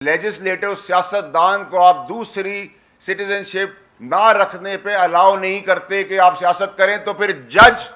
Legislative सियासतदान को आप दूसरी सिटीजनशिप ना रखने पे अलाउ नहीं करते कि आप सियासत करें, तो फिर जज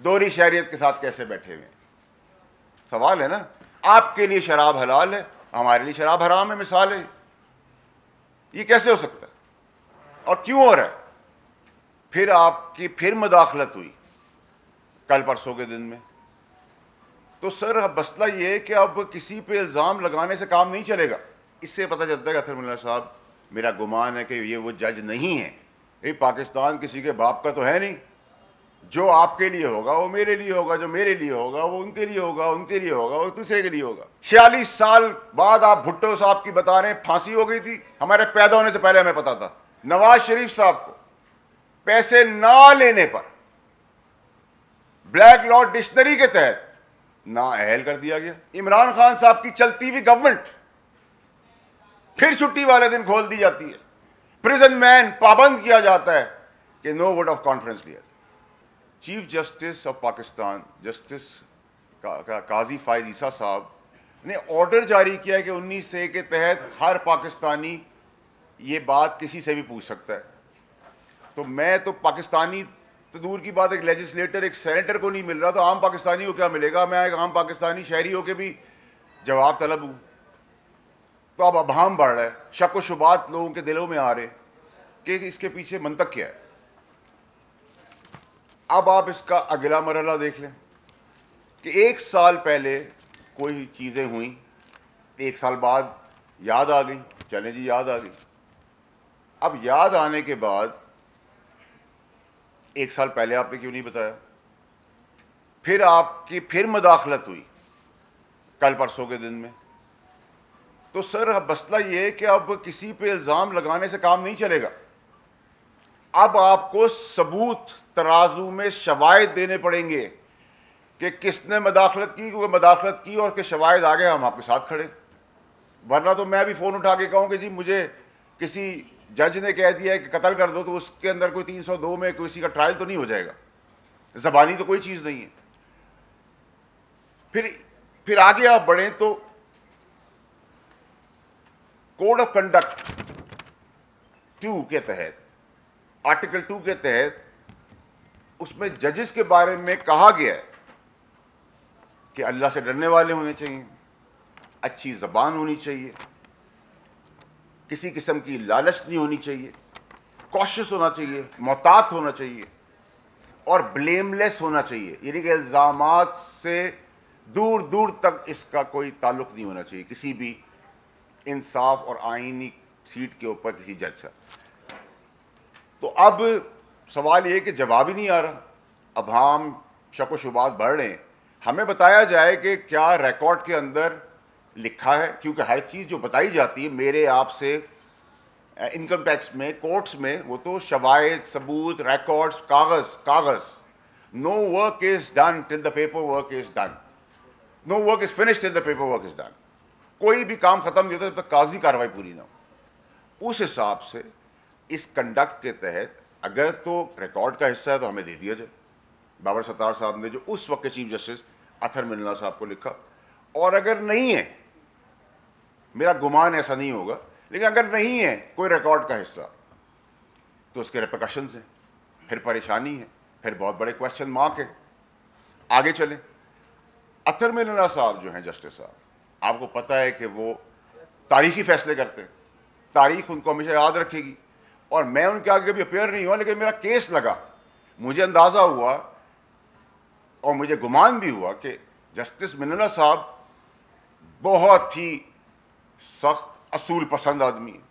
दोहरी शहरियत के साथ कैसे बैठे हुए हैं? सवाल है ना। आपके लिए शराब हलाल है, हमारे लिए शराब हराम है, मिसाल है। ये कैसे हो सकता है और क्यों हो रहा है? फिर आपकी फिर मुदाखलत हुई कल परसों के दिन में। तो सर अब मसला ये है कि अब किसी पे इल्ज़ाम लगाने से काम नहीं चलेगा। इससे पता चलता है कि अतर मुल्ला साहब, मेरा गुमान है कि ये वो जज नहीं है। ये पाकिस्तान किसी के बाप का तो है नहीं। जो आपके लिए होगा वो मेरे लिए होगा, जो मेरे लिए होगा वो उनके लिए होगा, उनके लिए होगा वो दूसरे के लिए होगा। 46 साल बाद आप भुट्टो साहब की बता रहे हैं फांसी हो गई थी। हमारे पैदा होने से पहले हमें पता था। नवाज शरीफ साहब को पैसे ना लेने पर ब्लैक लॉ डिक्शनरी के तहत नाअहल कर दिया गया। इमरान खान साहब की चलती हुई गवर्नमेंट फिर छुट्टी वाले दिन खोल दी जाती है। प्रिजन मैन पाबंद किया जाता है कि नो वोट ऑफ कॉन्फ्रेंस लिया। Chief justice of Pakistan justice Qazi Faez Isa साहब ने ऑर्डर जारी किया कि 19A के तहत हर पाकिस्तानी ये बात किसी से भी पूछ सकता है। तो मैं तो पाकिस्तानी तो दूर की बात, एक लेजिस्लेटर, एक सेनेटर को नहीं मिल रहा, तो आम पाकिस्तानी को क्या मिलेगा? मैं एक आम पाकिस्तानी शहरी होकर भी जवाब तलब हूँ। तो अब अभाम बढ़ रहा है, शक व शुबात लोगों के दिलों में आ रहे कि इसके पीछे मंतक क्या है। अब आप इसका अगला मरहला देख लें कि 1 साल पहले कोई चीज़ें हुई, 1 साल बाद याद आ गई। चलें जी, याद आ गई। अब याद आने के बाद 1 साल पहले आपने क्यों नहीं बताया? फिर आपकी फिर मुदाखलत हुई कल परसों के दिन में। तो सर अब मसला ये है कि अब किसी पे इल्ज़ाम लगाने से काम नहीं चलेगा। अब आपको सबूत तराजू में शवाहिद देने पड़ेंगे कि किसने मुदाखलत की, क्योंकि मुदाखलत की और के शवाहिद आ गए, हम आपके साथ खड़े। वरना तो मैं भी फ़ोन उठा के कहूँ कि जी मुझे किसी जज ने कह दिया है कि कत्ल कर दो, तो उसके अंदर कोई 302 में किसी का ट्रायल तो नहीं हो जाएगा। ज़बानी तो कोई चीज़ नहीं है। फिर आगे आप बढ़ें तो कोड ऑफ कंडक्ट 2 के तहत, आर्टिकल 2 के तहत, उसमें जजेस के बारे में कहा गया है कि अल्लाह से डरने वाले होने चाहिए, अच्छी ज़बान होनी चाहिए, किसी किस्म की लालच नहीं होनी चाहिए, कॉशियस होना चाहिए, मोहतात होना चाहिए और ब्लेमलेस होना चाहिए। यानी कि इल्ज़ामात से दूर दूर तक इसका कोई ताल्लुक नहीं होना चाहिए किसी भी इंसाफ और आईनी सीट के ऊपर किसी जज का। तो अब सवाल ये कि जवाब ही नहीं आ रहा। अब हम शक व शुबात बढ़ रहे हैं। हमें बताया जाए कि क्या रिकॉर्ड के अंदर लिखा है, क्योंकि हर चीज़ जो बताई जाती है मेरे आपसे इनकम टैक्स में, कोर्ट्स में, वो तो शवाहिद, सबूत, रिकॉर्ड्स, कागज़। No work is done till the paper work is done. No work is finished till the paper work is done. कोई भी काम ख़त्म नहीं होता जब तक कागजी कार्रवाई पूरी ना हो। उस हिसाब से इस कंडक्ट के तहत अगर तो रिकॉर्ड का हिस्सा है तो हमें दे दिया जाए। बाबर सत्तार साहब ने जो उस वक्त के चीफ जस्टिस अतर मिल्ला साहब को लिखा, और अगर नहीं है, मेरा गुमान ऐसा नहीं होगा, लेकिन अगर नहीं है कोई रिकॉर्ड का हिस्सा, तो उसके रिपरकशंस हैं, फिर परेशानी है, फिर बहुत बड़े क्वेश्चन मार्क है। आगे चलें। अतर मिल्ला साहब जो हैं जस्टिस साहब, आपको पता है कि वो तारीखी फैसले करते हैं। तारीख उनको हमेशा याद रखेगी। और मैं उनके आगे कभी अपेयर नहीं हुआ, लेकिन मेरा केस लगा, मुझे अंदाज़ा हुआ और मुझे गुमान भी हुआ कि जस्टिस मिनल्ला साहब बहुत ही सख्त असूल पसंद आदमी है।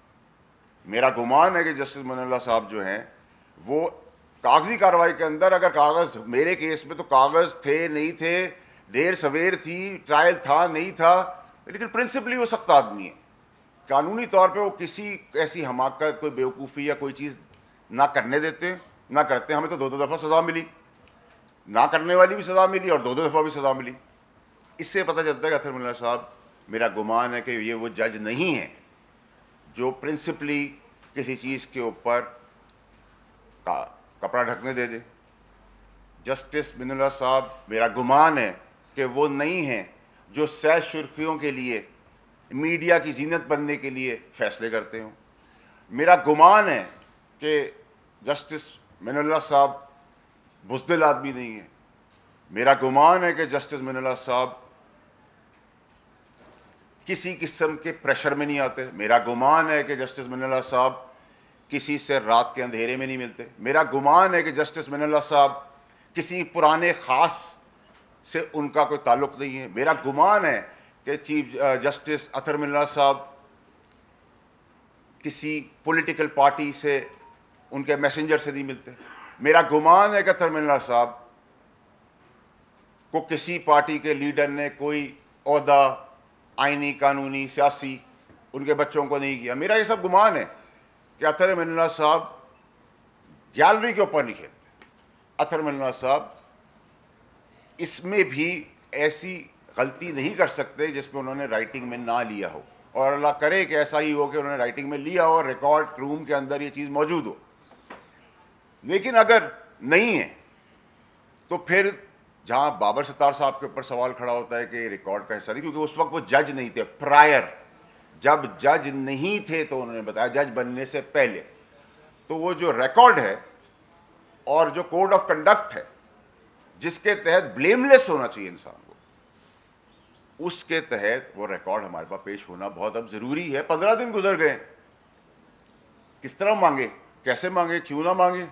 मेरा गुमान है कि जस्टिस मिनल्ला साहब जो हैं वो कागजी कार्रवाई के अंदर, अगर कागज़ मेरे केस में तो कागज़ थे नहीं थे, देर सवेर थी, ट्रायल था नहीं था, लेकिन प्रिंसिपली वो सख्त आदमी है। कानूनी तौर पे वो किसी ऐसी हमाकत, कोई बेवकूफ़ी या कोई चीज़ ना करने देते, ना करते। हमें तो 2-2 दफ़ा सज़ा मिली, ना करने वाली भी सज़ा मिली और 2-2 दफ़ा भी सज़ा मिली। इससे पता चलता है कि अतर मिल्ला साहब, मेरा गुमान है कि ये वो जज नहीं है जो प्रिंसिपली किसी चीज़ के ऊपर कपड़ा ढकने दे दे। जस्टिस मिनल्ला साहब, मेरा गुमान है कि वो नहीं है जो सैर सुर्खियों के लिए मीडिया की जीनत बनने के लिए फैसले करते हों। मेरा गुमान है कि जस्टिस मिनल्ला साहब बुज़दिल आदमी नहीं है। मेरा गुमान है कि जस्टिस मिनल्ला साहब किसी किस्म के प्रेशर में नहीं आते। मेरा गुमान है कि जस्टिस मिनल्ला साहब किसी से रात के अंधेरे में नहीं मिलते। मेरा गुमान है कि जस्टिस मिनल्ला साहब किसी पुराने ख़ास से उनका कोई ताल्लुक़ नहीं है। मेरा गुमान है कि चीफ जस्टिस अतहर मिनल्ला साहब किसी पॉलिटिकल पार्टी से उनके मैसेंजर से नहीं मिलते। मेरा गुमान है कि अतहर मिनल्ला साहब को किसी पार्टी के लीडर ने कोई ओहदा आइनी, कानूनी, सियासी उनके बच्चों को नहीं किया। मेरा ये सब गुमान है कि अतहर मिनल्ला साहब गैलरी के ऊपर नहीं खेलते। अतहर मिनल्ला साहब इसमें भी ऐसी गलती नहीं कर सकते जिसमें उन्होंने राइटिंग में ना लिया हो, और अल्लाह करे कि ऐसा ही हो कि उन्होंने राइटिंग में लिया हो और रिकॉर्ड रूम के अंदर ये चीज़ मौजूद हो। लेकिन अगर नहीं है तो फिर जहाँ बाबर सत्तार साहब के ऊपर सवाल खड़ा होता है कि रिकॉर्ड का हिस्सा नहीं, क्योंकि उस वक्त वो जज नहीं थे। प्रायर जब जज नहीं थे तो उन्होंने बताया, जज बनने से पहले। तो वो जो रिकॉर्ड है और जो कोड ऑफ कंडक्ट है जिसके तहत ब्लेमलेस होना चाहिए इंसान को, उसके तहत वो रिकॉर्ड हमारे पास पेश होना बहुत अब ज़रूरी है। 15 दिन गुजर गए, किस तरह मांगे, कैसे मांगे, क्यों ना मांगे?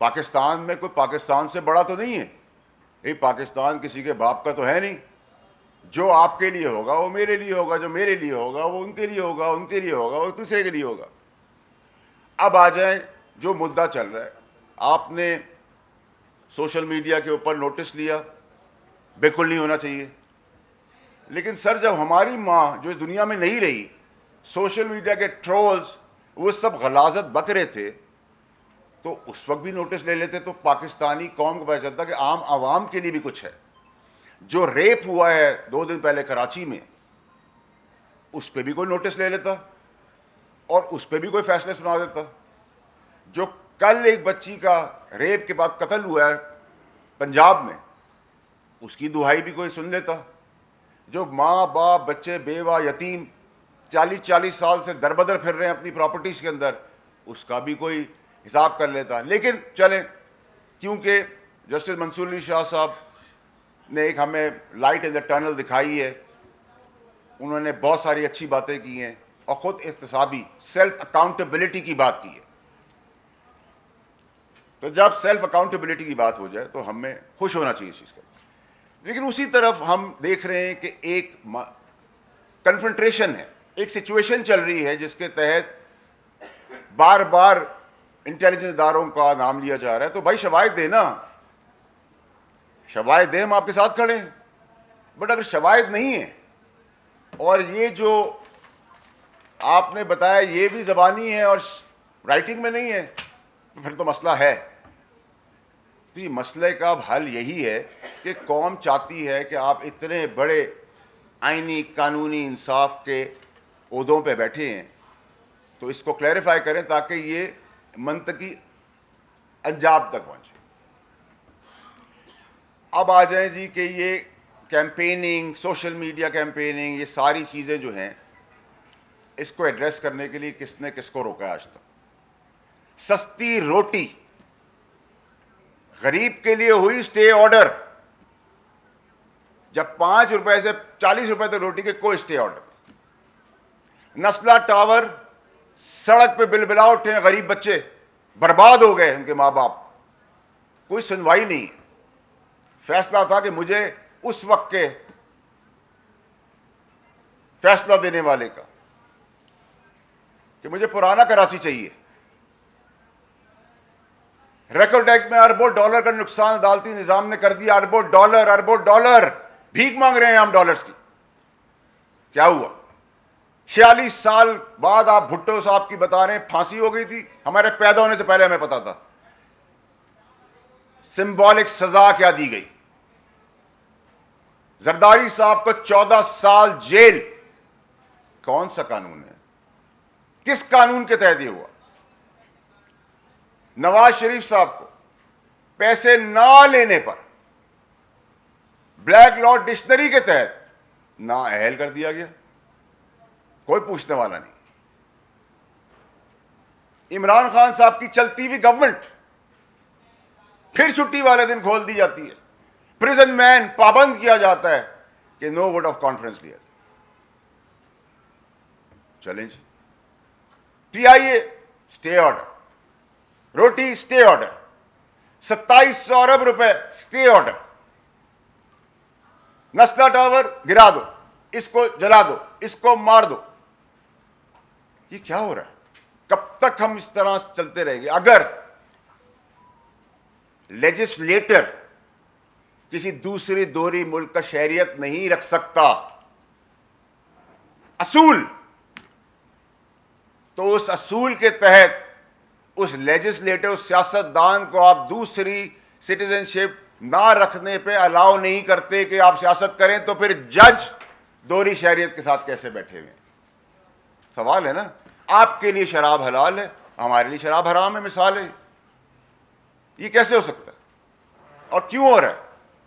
पाकिस्तान में कोई पाकिस्तान से बड़ा तो नहीं है। ये पाकिस्तान किसी के बाप का तो है नहीं। जो आपके लिए होगा वो मेरे लिए होगा, जो मेरे लिए होगा वो उनके लिए होगा, उनके लिए होगा वो दूसरे के लिए होगा। अब आ जाए जो मुद्दा चल रहा है। आपने सोशल मीडिया के ऊपर नोटिस लिया, बिल्कुल नहीं होना चाहिए। लेकिन सर, जब हमारी माँ जो इस दुनिया में नहीं रही, सोशल मीडिया के ट्रोल्स वो सब गलाजत बक रहे थे, तो उस वक्त भी नोटिस ले लेते तो पाकिस्तानी कौम को पता चलता कि आम आवाम के लिए भी कुछ है। जो रेप हुआ है 2 दिन पहले कराची में, उस पर भी कोई नोटिस ले लेता और उस पर भी कोई फैसले सुना देता। जो कल एक बच्ची का रेप के बाद कत्ल हुआ है पंजाब में, उसकी दुहाई भी कोई सुन लेता। जो माँ बाप, बच्चे, बेवा, यतीम 40-40 साल से दरबदर फिर रहे हैं अपनी प्रॉपर्टीज़ के अंदर, उसका भी कोई हिसाब कर लेता। लेकिन चलें, क्योंकि जस्टिस मंसूर अली शाह साहब ने एक हमें लाइट इन द टनल दिखाई है, उन्होंने बहुत सारी अच्छी बातें की हैं और ख़ुद एहतसाबी सेल्फ अकाउंटेबिलिटी की बात की है। तो जब सेल्फ अकाउंटेबिलिटी की बात हो जाए तो हमें खुश होना चाहिए इस चीज़ का। लेकिन उसी तरफ हम देख रहे हैं कि एक कन्फ्रंट्रेशन है, एक सिचुएशन चल रही है जिसके तहत बार बार इंटेलिजेंस इदारों का नाम लिया जा रहा है। तो भाई शवाहिद देना, शवाहिद दे, हम आपके साथ खड़े हैं। बट अगर शवाहिद नहीं है और ये जो आपने बताया ये भी ज़बानी है और राइटिंग में नहीं है, तो फिर तो मसला है। तो ये मसले का हल यही है कि कौम चाहती है कि आप इतने बड़े आइनी, कानूनी, इंसाफ के ओहदों पे बैठे हैं, तो इसको क्लैरिफाई करें ताकि ये मंतकी अंजाम तक पहुंचे। अब आ जाए जी कि ये कैंपेनिंग, सोशल मीडिया कैंपेनिंग, ये सारी चीज़ें जो हैं, इसको एड्रेस करने के लिए किसने किसको रोका आज तक? सस्ती रोटी गरीब के लिए हुई स्टे ऑर्डर, जब 5 रुपए से 40 रुपए तक रोटी के कोई स्टे ऑर्डर। नस्ला टावर, सड़क पे बिलबिला उठे गरीब बच्चे, बर्बाद हो गए उनके माँ बाप, कोई सुनवाई नहीं। फैसला था कि मुझे उस वक्त के फैसला देने वाले का कि मुझे पुराना कराची चाहिए। रिकॉर्ड एक्ट में अरबों डॉलर का नुकसान अदालती निजाम ने कर दिया। अरबों डॉलर भीख मांग रहे हैं हम डॉलर्स की। क्या हुआ? 46 साल बाद आप भुट्टो साहब की बता रहे हैं फांसी हो गई थी, हमारे पैदा होने से पहले हमें पता था। सिंबॉलिक सजा क्या दी गई? जरदारी साहब को 14 साल जेल। कौन सा कानून है? किस कानून के तहत ये हुआ? नवाज शरीफ साहब को पैसे ना लेने पर ब्लैक लॉ डिक्शनरी के तहत नाअहल कर दिया गया, कोई पूछने वाला नहीं। इमरान खान साहब की चलती हुई गवर्नमेंट फिर छुट्टी वाले दिन खोल दी जाती है, प्रिजन मैन पाबंद किया जाता है कि नो वोट ऑफ कॉन्फ्रेंस लिया। चलें जी, पीआईए स्टे ऑर्डर, रोटी स्टे ऑर्डर, 2700 अरब रुपए स्टे ऑर्डर, नस्ला टावर गिरा दो, इसको जला दो, इसको मार दो। ये क्या हो रहा है? कब तक हम इस तरह चलते रहेंगे? अगर लेजिस्लेटर किसी दूसरी दोहरी मुल्क का शहरियत नहीं रख सकता असूल, तो उस असूल के तहत उस लेजिस्लेटर, उस सियासतदान को आप दूसरी सिटीजनशिप ना रखने पे अलाउ नहीं करते कि आप सियासत करें, तो फिर जज दोहरी शहरियत के साथ कैसे बैठे हुए? सवाल है ना। आपके लिए शराब हलाल है, हमारे लिए शराब हराम है, मिसाल है। ये कैसे हो सकता है और क्यों हो रहा है?